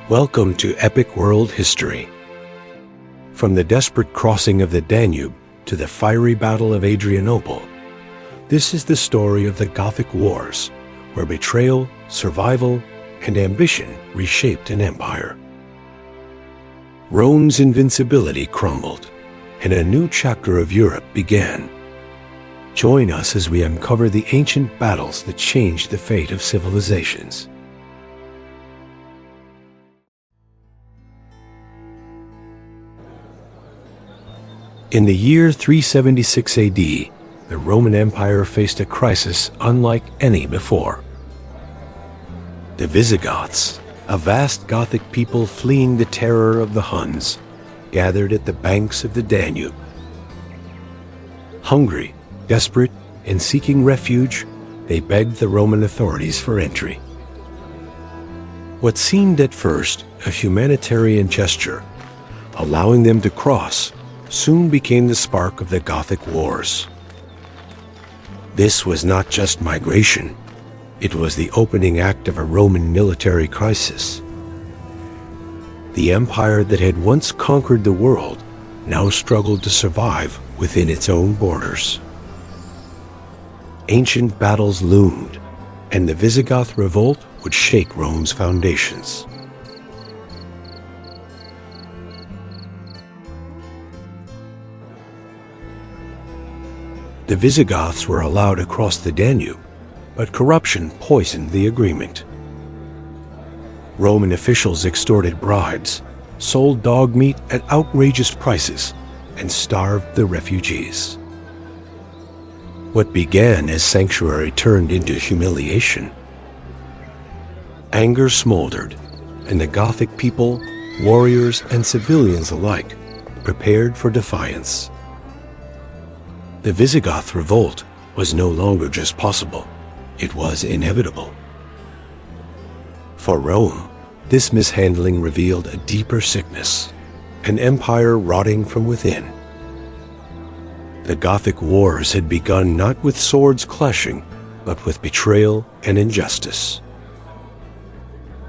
Welcome to Epic World History. From the desperate crossing of the Danube to the fiery Battle of Adrianople, this is the story of the Gothic Wars, where betrayal, survival, and ambition reshaped an empire. Rome's invincibility crumbled, and a new chapter of Europe began. Join us as we uncover the ancient battles that changed the fate of civilizations. In the year 376 AD, the Roman Empire faced a crisis unlike any before. The Visigoths, a vast Gothic people fleeing the terror of the Huns, gathered at the banks of the Danube. Hungry, desperate, and seeking refuge, they begged the Roman authorities for entry. What seemed at first a humanitarian gesture, allowing them to cross, soon became the spark of the Gothic Wars. This was not just migration, it was the opening act of a Roman military crisis. The empire that had once conquered the world now struggled to survive within its own borders. Ancient battles loomed, and the Visigoth revolt would shake Rome's foundations. The Visigoths were allowed across the Danube, but corruption poisoned the agreement. Roman officials extorted bribes, sold dog meat at outrageous prices, and starved the refugees. What began as sanctuary turned into humiliation. Anger smoldered, and the Gothic people, warriors and civilians alike, prepared for defiance. The Visigoth revolt was no longer just possible, it was inevitable. For Rome, this mishandling revealed a deeper sickness, an empire rotting from within. The Gothic Wars had begun not with swords clashing, but with betrayal and injustice.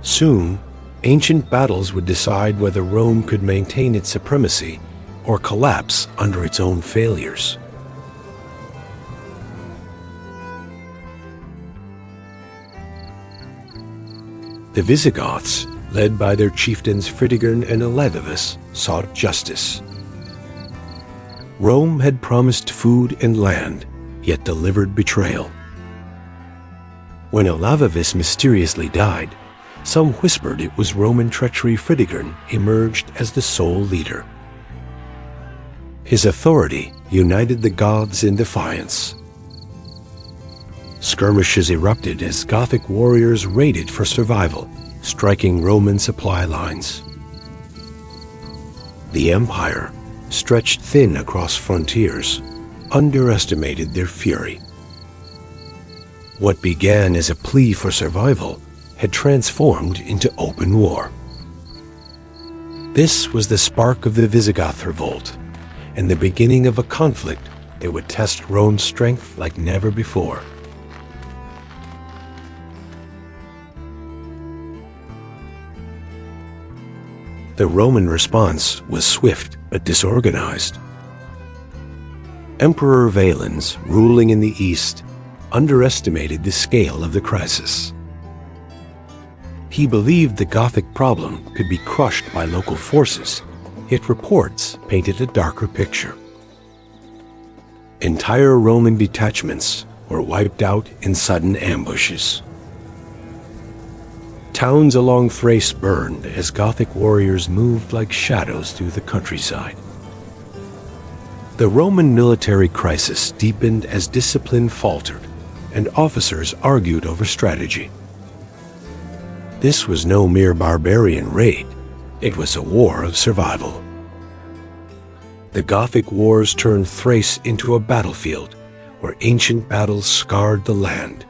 Soon, ancient battles would decide whether Rome could maintain its supremacy or collapse under its own failures. The Visigoths, led by their chieftains Fritigern and Elagabalus, sought justice. Rome had promised food and land, yet delivered betrayal. When Elagabalus mysteriously died, some whispered it was Roman treachery. Fritigern emerged as the sole leader. His authority united the Goths in defiance. Skirmishes erupted as Gothic warriors raided for survival, striking Roman supply lines. The empire, stretched thin across frontiers, underestimated their fury. What began as a plea for survival had transformed into open war. This was the spark of the Visigoth revolt, and the beginning of a conflict that would test Rome's strength like never before. The Roman response was swift but disorganized. Emperor Valens, ruling in the east, underestimated the scale of the crisis. He believed the Gothic problem could be crushed by local forces, yet reports painted a darker picture. Entire Roman detachments were wiped out in sudden ambushes. Towns along Thrace burned as Gothic warriors moved like shadows through the countryside. The Roman military crisis deepened as discipline faltered, and officers argued over strategy. This was no mere barbarian raid, it was a war of survival. The Gothic Wars turned Thrace into a battlefield where ancient battles scarred the land.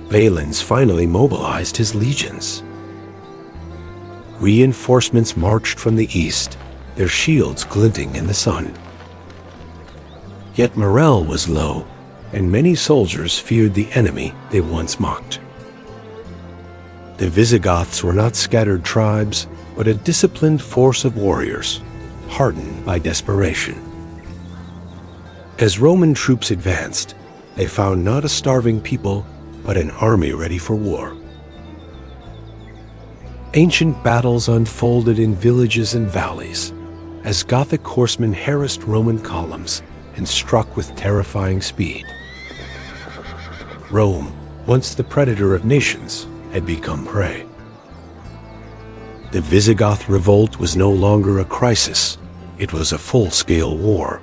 Valens finally mobilized his legions. Reinforcements marched from the east, their shields glinting in the sun. Yet morale was low, and many soldiers feared the enemy they once mocked. The Visigoths were not scattered tribes, but a disciplined force of warriors, hardened by desperation. As Roman troops advanced, they found not a starving people, but an army ready for war. Ancient battles unfolded in villages and valleys, as Gothic horsemen harassed Roman columns and struck with terrifying speed. Rome, once the predator of nations, had become prey. The Visigoth revolt was no longer a crisis, it was a full-scale war.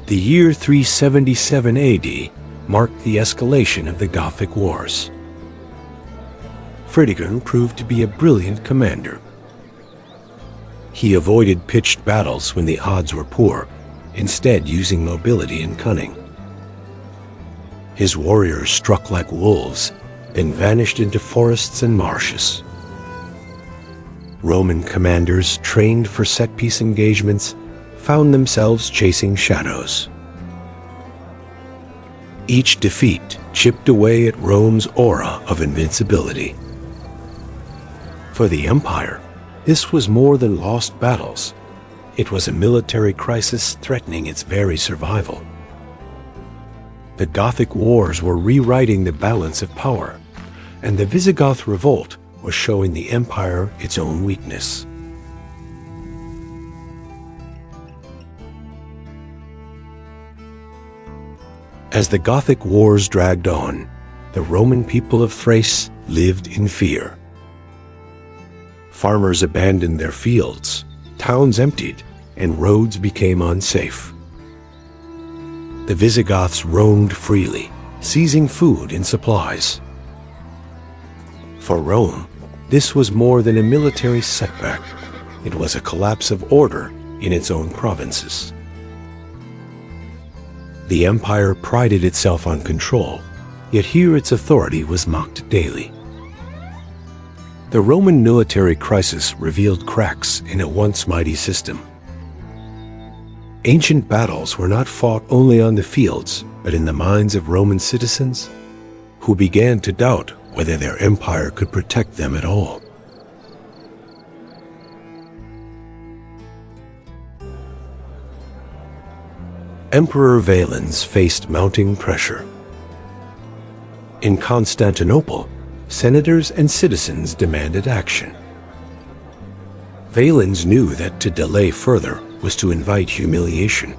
The year 377 AD marked the escalation of the Gothic Wars. Fritigern proved to be a brilliant commander. He avoided pitched battles when the odds were poor, instead using mobility and cunning. His warriors struck like wolves, then vanished into forests and marshes. Roman commanders trained for set-piece engagements found themselves chasing shadows. Each defeat chipped away at Rome's aura of invincibility. For the Empire, this was more than lost battles. It was a military crisis threatening its very survival. The Gothic Wars were rewriting the balance of power, and the Visigoth revolt was showing the Empire its own weakness. As the Gothic Wars dragged on, the Roman people of Thrace lived in fear. Farmers abandoned their fields, towns emptied, and roads became unsafe. The Visigoths roamed freely, seizing food and supplies. For Rome, this was more than a military setback. It was a collapse of order in its own provinces. The empire prided itself on control, yet here its authority was mocked daily. The Roman military crisis revealed cracks in a once mighty system. Ancient battles were not fought only on the fields, but in the minds of Roman citizens, who began to doubt whether their empire could protect them at all. Emperor Valens faced mounting pressure. In Constantinople, senators and citizens demanded action. Valens knew that to delay further was to invite humiliation.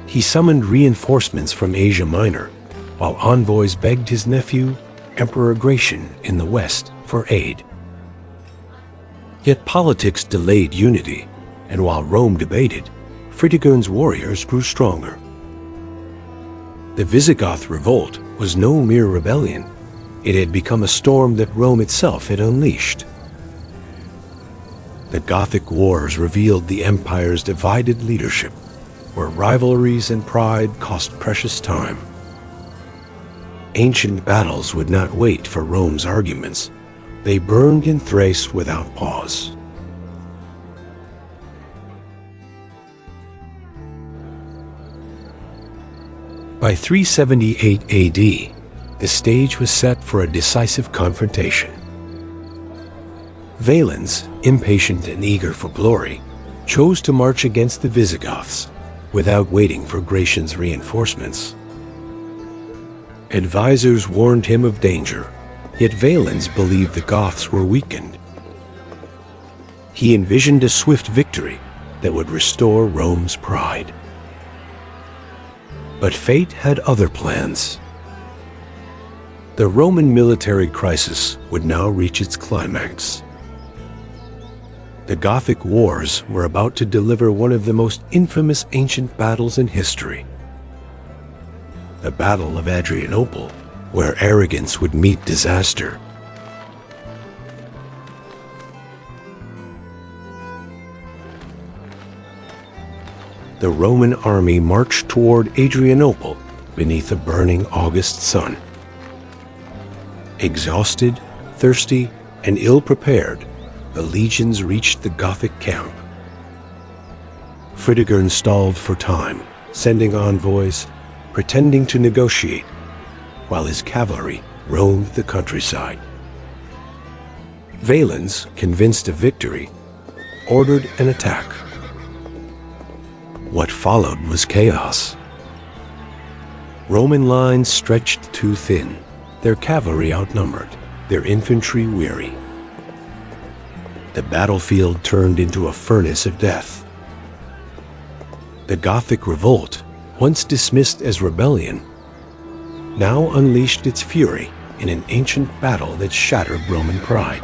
He summoned reinforcements from Asia Minor, while envoys begged his nephew, Emperor Gratian, in the west for aid. Yet politics delayed unity, and while Rome debated, Fritigern's warriors grew stronger. The Visigoth revolt was no mere rebellion. It had become a storm that Rome itself had unleashed. The Gothic Wars revealed the empire's divided leadership, where rivalries and pride cost precious time. Ancient battles would not wait for Rome's arguments. They burned in Thrace without pause. By 378 AD, the stage was set for a decisive confrontation. Valens, impatient and eager for glory, chose to march against the Visigoths without waiting for Gratian's reinforcements. Advisors warned him of danger, yet Valens believed the Goths were weakened. He envisioned a swift victory that would restore Rome's pride. But fate had other plans. The Roman military crisis would now reach its climax. The Gothic Wars were about to deliver one of the most infamous ancient battles in history. The Battle of Adrianople, where arrogance would meet disaster. The Roman army marched toward Adrianople beneath a burning August sun. Exhausted, thirsty, and ill-prepared, the legions reached the Gothic camp. Fritigern stalled for time, sending envoys, pretending to negotiate, while his cavalry roamed the countryside. Valens, convinced of victory, ordered an attack. What followed was chaos. Roman lines stretched too thin, their cavalry outnumbered, their infantry weary. The battlefield turned into a furnace of death. The Gothic revolt, once dismissed as rebellion, now unleashed its fury in an ancient battle that shattered Roman pride.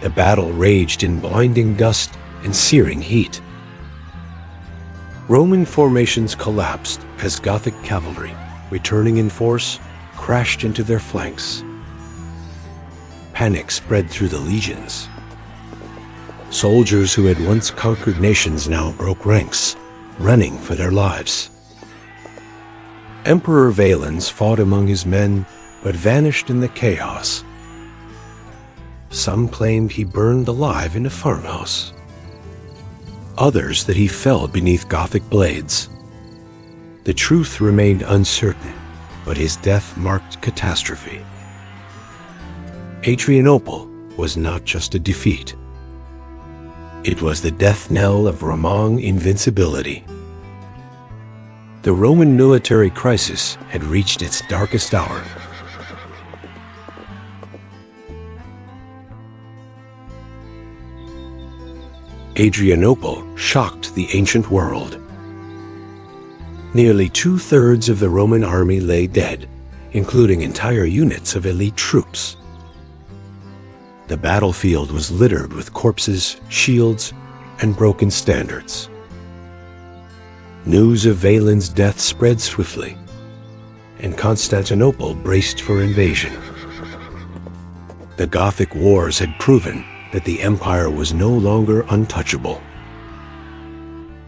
The battle raged in blinding dust and searing heat. Roman formations collapsed as Gothic cavalry, returning in force, crashed into their flanks. Panic spread through the legions. Soldiers who had once conquered nations now broke ranks, running for their lives. Emperor Valens fought among his men, but vanished in the chaos. Some claimed he burned alive in a farmhouse. Others that he fell beneath Gothic blades. The truth remained uncertain, but his death marked catastrophe. Adrianople was not just a defeat. It was the death knell of Roman invincibility. The Roman military crisis had reached its darkest hour. Adrianople shocked the ancient world. Nearly 2/3 of the Roman army lay dead, including entire units of elite troops. The battlefield was littered with corpses, shields, and broken standards. News of Valens' death spread swiftly, and Constantinople braced for invasion. The Gothic Wars had proven that the empire was no longer untouchable.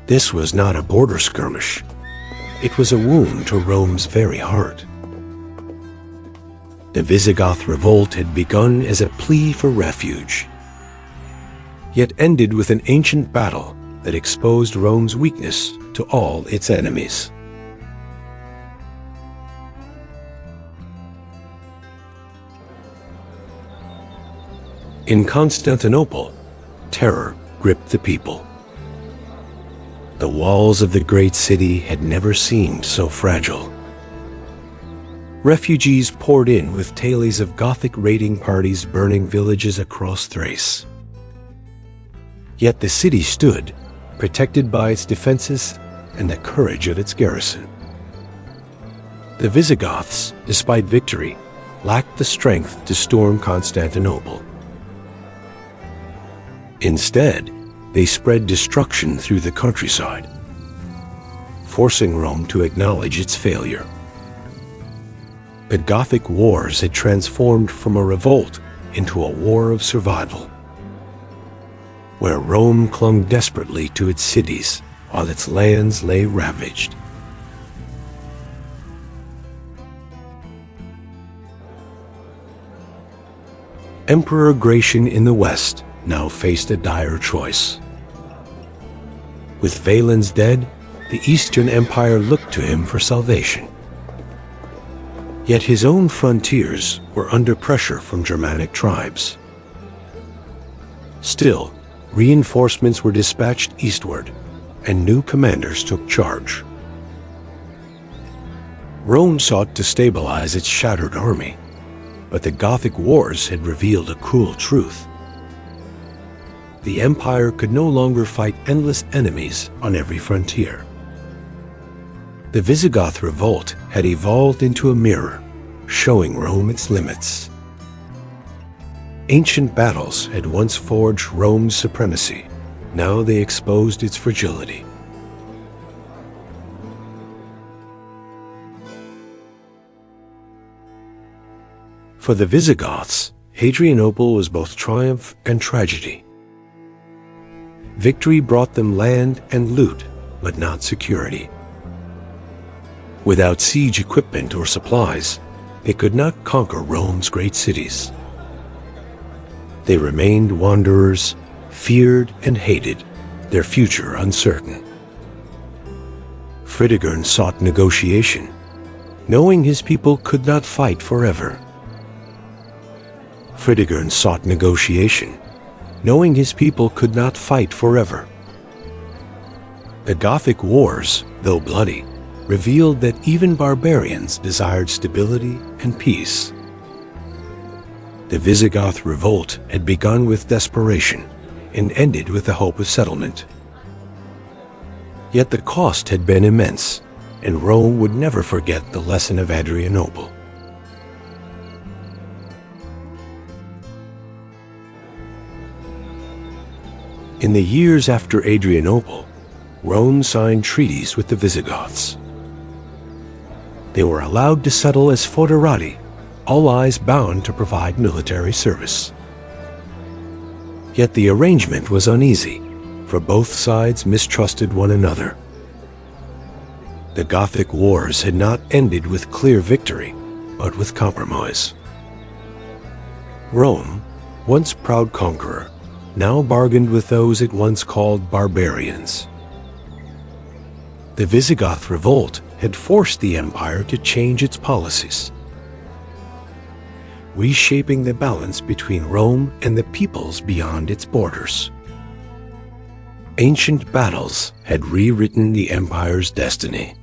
This was not a border skirmish. It was a wound to Rome's very heart. The Visigoth revolt had begun as a plea for refuge, yet ended with an ancient battle that exposed Rome's weakness to all its enemies. In Constantinople, terror gripped the people. The walls of the great city had never seemed so fragile. Refugees poured in with tales of Gothic raiding parties burning villages across Thrace. Yet the city stood, protected by its defenses and the courage of its garrison. The Visigoths, despite victory, lacked the strength to storm Constantinople. Instead, they spread destruction through the countryside, forcing Rome to acknowledge its failure. The Gothic Wars had transformed from a revolt into a war of survival, where Rome clung desperately to its cities while its lands lay ravaged. Emperor Gratian in the West now faced a dire choice. With Valens dead, the Eastern Empire looked to him for salvation. Yet his own frontiers were under pressure from Germanic tribes. Still, reinforcements were dispatched eastward, and new commanders took charge. Rome sought to stabilize its shattered army, but the Gothic Wars had revealed a cruel truth. The empire could no longer fight endless enemies on every frontier. The Visigoth revolt had evolved into a mirror, showing Rome its limits. Ancient battles had once forged Rome's supremacy. Now they exposed its fragility. For the Visigoths, Adrianople was both triumph and tragedy. Victory brought them land and loot, but not security. Without siege equipment or supplies, they could not conquer Rome's great cities. They remained wanderers, feared and hated, their future uncertain. Fritigern sought negotiation, knowing his people could not fight forever. Fritigern sought negotiation, knowing his people could not fight forever. The Gothic Wars, though bloody, revealed that even barbarians desired stability and peace. The Visigoth revolt had begun with desperation and ended with the hope of settlement. Yet the cost had been immense, and Rome would never forget the lesson of Adrianople. In the years after Adrianople, Rome signed treaties with the Visigoths. They were allowed to settle as foederati, allies bound to provide military service. Yet the arrangement was uneasy, for both sides mistrusted one another. The Gothic Wars had not ended with clear victory, but with compromise. Rome, once proud conqueror, now bargained with those it once called barbarians. The Visigoth revolt had forced the empire to change its policies, reshaping the balance between Rome and the peoples beyond its borders. Ancient battles had rewritten the empire's destiny.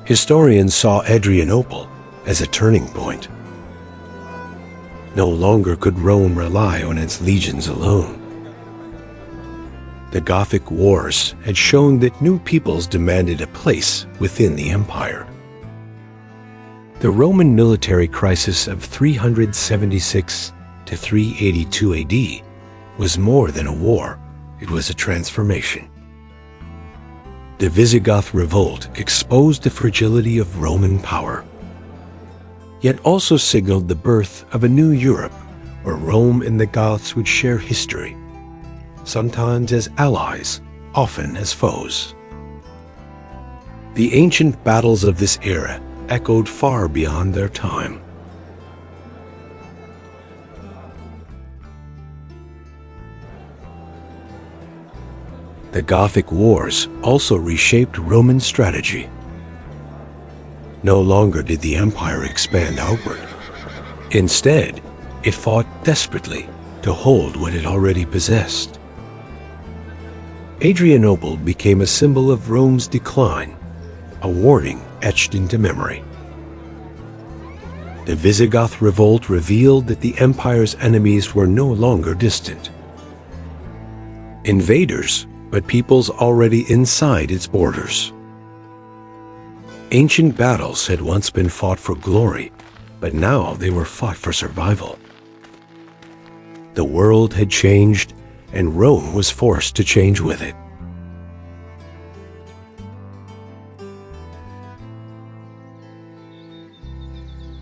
Historians saw Adrianople as a turning point. No longer could Rome rely on its legions alone. The Gothic Wars had shown that new peoples demanded a place within the empire. The Roman military crisis of 376 to 382 AD was more than a war, it was a transformation. The Visigoth revolt exposed the fragility of Roman power, yet also signaled the birth of a new Europe where Rome and the Goths would share history, sometimes as allies, often as foes. The ancient battles of this era echoed far beyond their time. The Gothic Wars also reshaped Roman strategy. No longer did the empire expand outward. Instead, it fought desperately to hold what it already possessed. Adrianople became a symbol of Rome's decline, a warning etched into memory. The Visigoth revolt revealed that the empire's enemies were no longer distant. Invaders, but peoples already inside its borders. Ancient battles had once been fought for glory, but now they were fought for survival. The world had changed, and Rome was forced to change with it.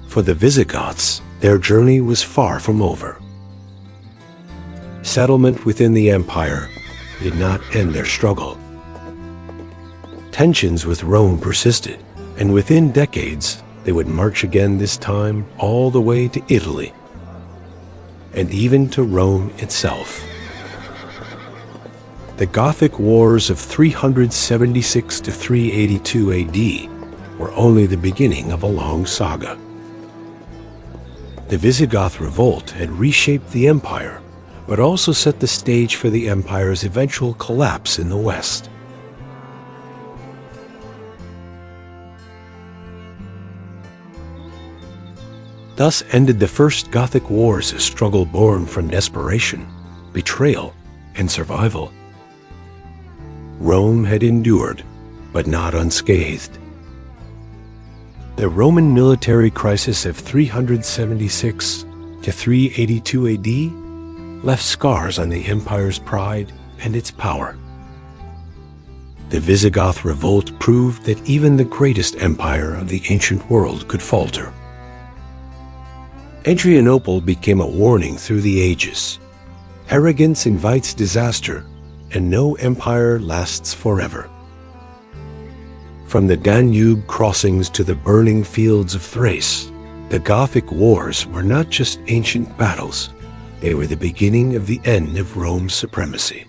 For the Visigoths, their journey was far from over. Settlement within the empire did not end their struggle. Tensions with Rome persisted, and within decades, they would march again, this time all the way to Italy, and even to Rome itself. The Gothic Wars of 376 to 382 AD were only the beginning of a long saga. The Visigoth revolt had reshaped the empire, but also set the stage for the empire's eventual collapse in the west. Thus ended the First Gothic Wars, a struggle born from desperation, betrayal, and survival. Rome had endured, but not unscathed. The Roman military crisis of 376 to 382 AD left scars on the empire's pride and its power. The Visigoth revolt proved that even the greatest empire of the ancient world could falter. Adrianople became a warning through the ages, Arrogance invites disaster, and no empire lasts forever. From the Danube crossings to the burning fields of Thrace, the Gothic Wars were not just ancient battles, they were the beginning of the end of Rome's supremacy.